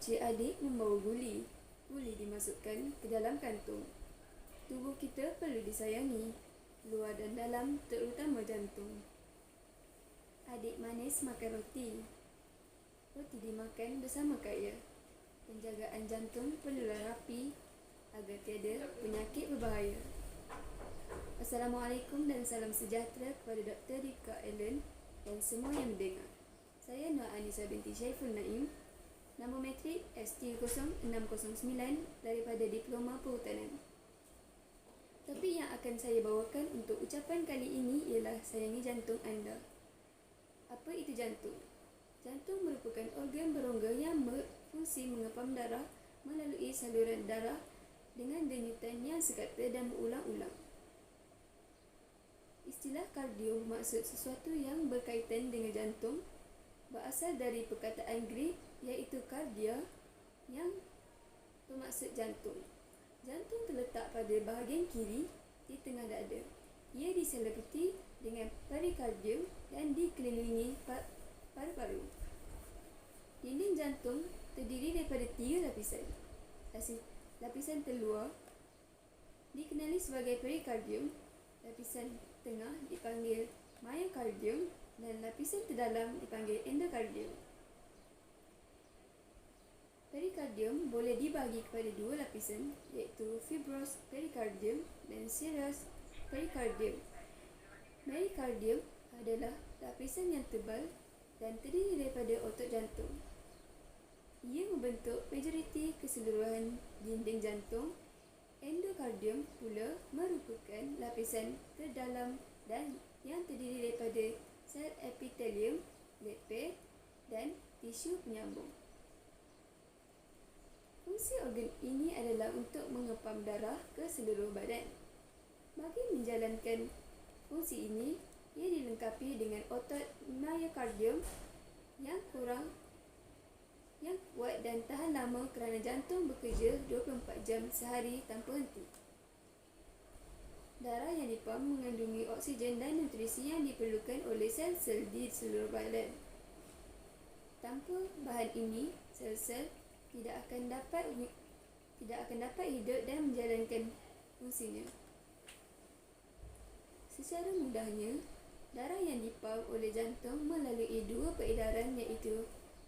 Cik adik membawa guli. Guli dimasukkan ke dalam kantung. Tubuh kita perlu disayangi, luar dan dalam, terutama jantung. Adik manis makan roti. Roti dimakan bersama kaya. Penjagaan jantung perlulah rapi agar tiada penyakit berbahaya. Assalamualaikum dan salam sejahtera kepada Dr. Rika Allen dan semua yang mendengar. Saya Nur Anisa binti Syaiful Naim, nama matrik ST0609 daripada Diploma Perhutanan. Topik yang akan saya bawakan untuk ucapan kali ini ialah sayangi jantung anda. Apa itu jantung? Jantung merupakan organ berongga yang berfungsi mengepam darah melalui saluran darah dengan denyutan yang sekata dan berulang-ulang. Istilah kardio bermaksud sesuatu yang berkaitan dengan jantung, berasal dari perkataan Greek iaitu kardia yang bermaksud jantung. Jantung terletak pada bahagian kiri di tengah dada. Ia diseliputi dengan perikardium dan dikelilingi paru-paru. Dinding jantung terdiri daripada 3 lapisan. Lapisan terluar dikenali sebagai perikardium, lapisan tengah dipanggil myokardium dan lapisan terdalam dipanggil endokardium. Perikardium boleh dibagi kepada 2 lapisan iaitu fibrous perikardium dan serous perikardium. Myokardium adalah lapisan yang tebal dan terdiri daripada otot jantung. Ia membentuk majoriti keseluruhan dinding jantung. Endokardium pula merupakan lapisan terdalam dan yang terdiri daripada sel epitelium, lipid dan tisu penyambung. Fungsi organ ini adalah untuk mengepam darah ke seluruh badan. Bagi menjalankan fungsi ini, ia dilengkapi dengan otot myokardium yang kuat dan tahan lama kerana jantung bekerja 24 jam sehari tanpa henti. Darah yang dipam mengandungi oksigen dan nutrisi yang diperlukan oleh sel-sel di seluruh badan. Tanpa bahan ini, sel-sel tidak akan dapat hidup dan menjalankan fungsinya. Secara mudahnya, darah yang dipam oleh jantung melalui 2 peredaran iaitu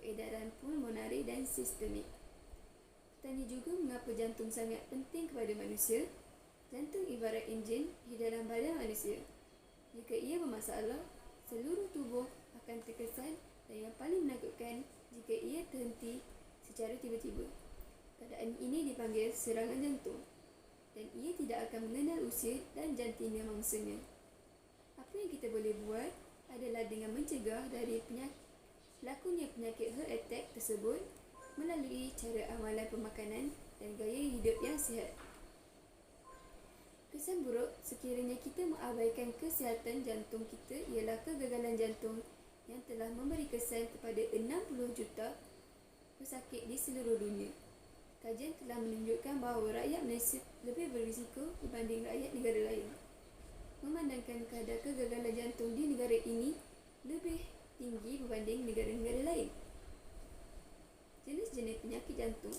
peredaran pulmonari dan sistemik. Tanya juga mengapa jantung sangat penting kepada manusia. Jantung ibarat enjin di dalam badan manusia. Jika ia bermasalah, seluruh tubuh akan terkesan dan yang paling menakutkan jika ia terhenti secara tiba-tiba. Keadaan ini dipanggil serangan jantung dan ia tidak akan mengenal usia dan jantina mangsanya. Apa yang kita boleh buat adalah dengan mencegah dari berlakunya penyakit heart attack tersebut melalui cara amalan pemakanan dan gaya hidup yang sihat. Kesan buruk sekiranya kita mengabaikan kesihatan jantung kita ialah kegagalan jantung yang telah memberi kesan kepada 60 juta pesakit di seluruh dunia. Kajian telah menunjukkan bahawa rakyat Malaysia lebih berisiko berbanding rakyat negara lain. Memandangkan kadar kegagalan jantung di negara ini lebih tinggi berbanding negara-negara lain. Jenis-jenis penyakit jantung.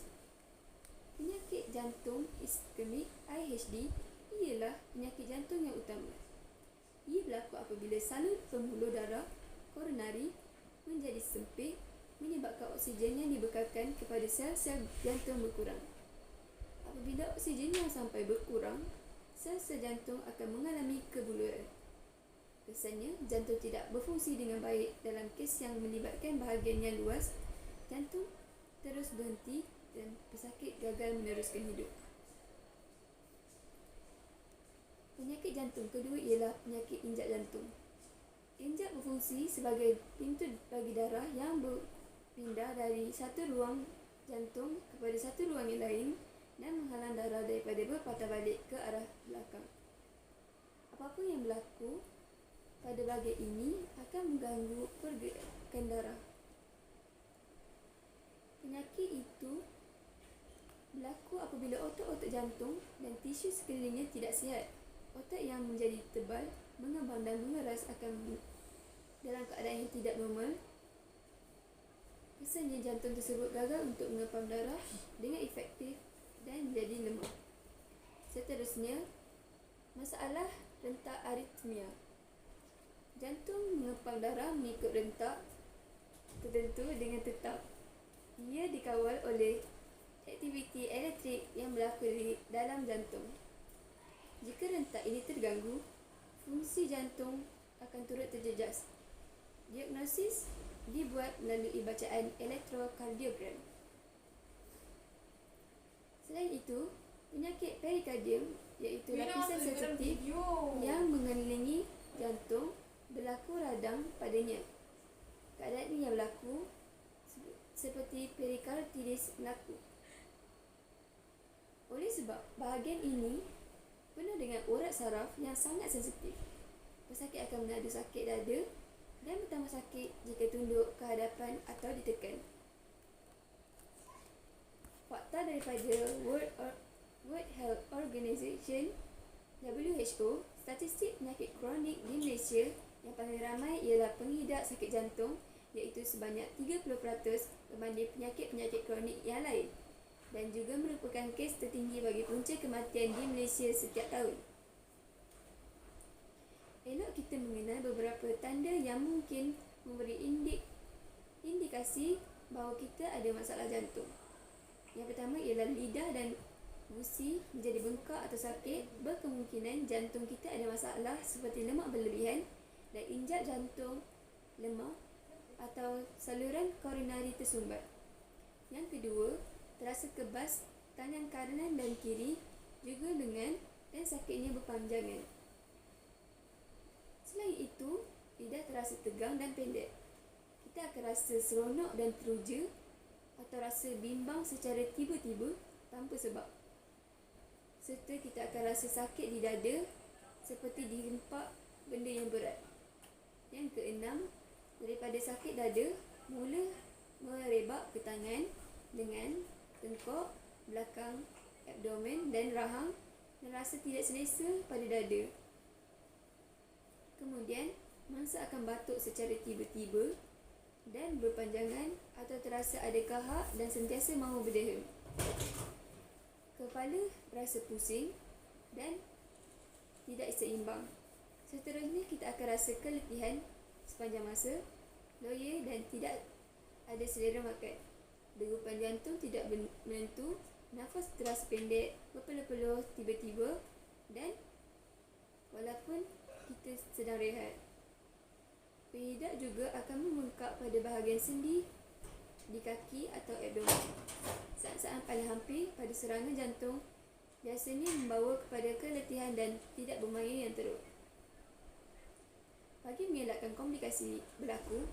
Penyakit jantung iskemik IHD ialah penyakit jantung yang utama. Ia berlaku apabila salur pembuluh darah koronari menjadi sempit, menyebabkan oksigen yang dibekalkan kepada sel-sel jantung berkurang. Apabila oksigen yang sampai berkurang, sel-sel jantung akan mengalami kebuluran. Kesannya, jantung tidak berfungsi dengan baik. Dalam kes yang melibatkan bahagian yang luas, jantung terus berhenti dan pesakit gagal meneruskan hidup. Penyakit jantung kedua ialah penyakit injak jantung. Injak berfungsi sebagai pintu bagi darah yang berpindah dari satu ruang jantung kepada satu ruang yang lain dan menghalang darah daripada berpatah balik ke arah belakang. Apa-apa yang berlaku pada bahagian ini akan mengganggu pergerakan darah. Penyakit itu berlaku apabila otot-otot jantung dan tisu sekelilingnya tidak sihat. Otot yang menjadi tebal, mengembang dan mengeras akan dalam keadaan yang tidak normal. Kesannya jantung tersebut gagal untuk mengepam darah dengan efektif dan menjadi lemah. Seterusnya, masalah rentak aritmia. Jantung mengepam darah mengikut rentak tertentu dengan tetap. Ia dikawal oleh aktiviti elektrik yang berlaku di dalam jantung. Jika rentak ini terganggu, fungsi jantung akan turut terjejas. Diagnosis dibuat melalui bacaan elektrokardiogram. Selain itu, penyakit perikardium iaitu lapisan sensitif yang mengelilingi jantung berlaku radang padanya. Keadaan ini yang berlaku seperti perikarditis berlaku. Oleh sebab bahagian ini penuh dengan urat saraf yang sangat sensitif, pesakit akan mengadu sakit dada dan bertambah sakit jika tunduk ke hadapan atau ditekan. Fakta daripada World Health Organization (WHO), statistik penyakit kronik di Malaysia yang paling ramai ialah pengidap sakit jantung, iaitu sebanyak 30% berbanding penyakit-penyakit kronik yang lain, dan juga merupakan kes tertinggi bagi punca kematian di Malaysia setiap tahun. Elok kita mengenal beberapa tanda yang mungkin memberi indikasi bahawa kita ada masalah jantung. Yang pertama ialah lidah dan gusi menjadi bengkak atau sakit. Berkemungkinan jantung kita ada masalah seperti lemak berlebihan dan injap jantung lemah atau saluran koronari tersumbat. Yang kedua, terasa kebas tangan kanan dan kiri juga lengan dan sakitnya berpanjangan. Selain itu, lidah terasa tegang dan pendek. Kita akan rasa seronok dan teruja atau rasa bimbang secara tiba-tiba tanpa sebab. Serta kita akan rasa sakit di dada seperti dihempak benda yang berat. Yang keenam, daripada sakit dada mula merebak ke tangan, lengan, tengkok, belakang, abdomen dan rahang dan rasa tidak selesa pada dada. Kemudian, mangsa akan batuk secara tiba-tiba dan berpanjangan atau terasa ada kahak dan sentiasa mahu berdehem. Kepala rasa pusing dan tidak seimbang. Seterusnya, kita akan rasa keletihan sepanjang masa, loya dan tidak ada selera makan. Degupan jantung tidak menentu, nafas terasa pendek, berpeluh-peluh tiba-tiba dan walaupun kita sedang rehat. Pengidap juga akan membengkak pada bahagian sendi di kaki atau abdomen. Saat-saat paling hampir pada serangan jantung biasanya membawa kepada keletihan dan tidak bermaya yang teruk. Bagi mengelakkan komplikasi berlaku,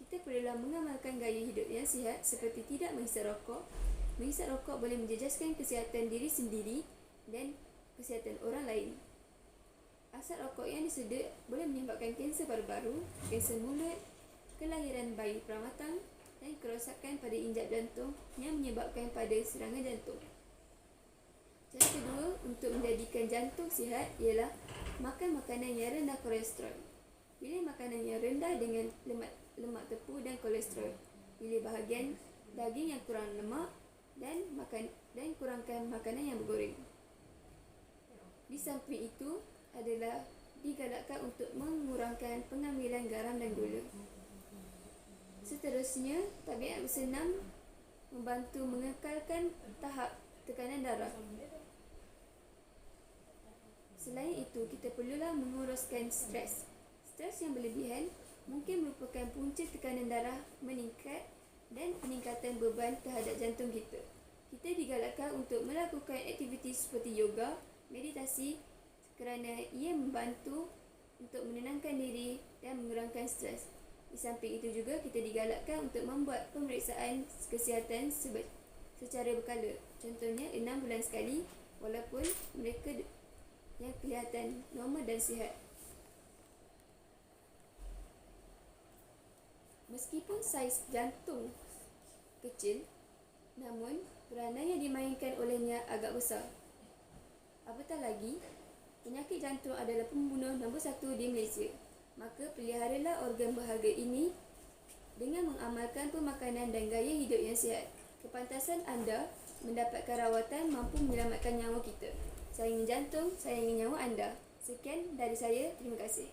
kita perlulah mengamalkan gaya hidup yang sihat seperti tidak menghisap rokok. Menghisap rokok boleh menjejaskan kesihatan diri sendiri dan kesihatan orang lain. Asap rokok yang disedut boleh menyebabkan kanser paru-paru, kanser mulut, kelahiran bayi pramatang dan kerosakan pada injap jantung yang menyebabkan pada serangan jantung. Cara kedua untuk menjadikan jantung sihat ialah makan makanan yang rendah kolesterol. Pilih makanan yang rendah dengan lemak tepu dan kolesterol. Pilih bahagian daging yang kurang lemak dan kurangkan makanan yang bergoreng. Di samping itu adalah digalakkan untuk mengurangkan pengambilan garam dan gula. Seterusnya, tabiat bersenam membantu mengekalkan tahap tekanan darah. Selain itu, kita perlulah menguruskan stres. Stres yang berlebihan mungkin merupakan punca tekanan darah meningkat dan peningkatan beban terhadap jantung kita. Kita digalakkan untuk melakukan aktiviti seperti yoga, meditasi kerana ia membantu untuk menenangkan diri dan mengurangkan stres. Di samping itu juga kita digalakkan untuk membuat pemeriksaan kesihatan secara berkala. Contohnya 6 bulan sekali walaupun mereka yang kelihatan normal dan sihat. Meskipun saiz jantung kecil, namun peranan yang dimainkan olehnya agak besar. Apatah lagi, penyakit jantung adalah pembunuh nombor 1 di Malaysia. Maka peliharalah organ berharga ini Dengan mengamalkan pemakanan dan gaya hidup yang sihat, kepantasan anda mendapatkan rawatan mampu menyelamatkan nyawa kita. Sayangi jantung, sayangi nyawa anda. Sekian dari saya, terima kasih.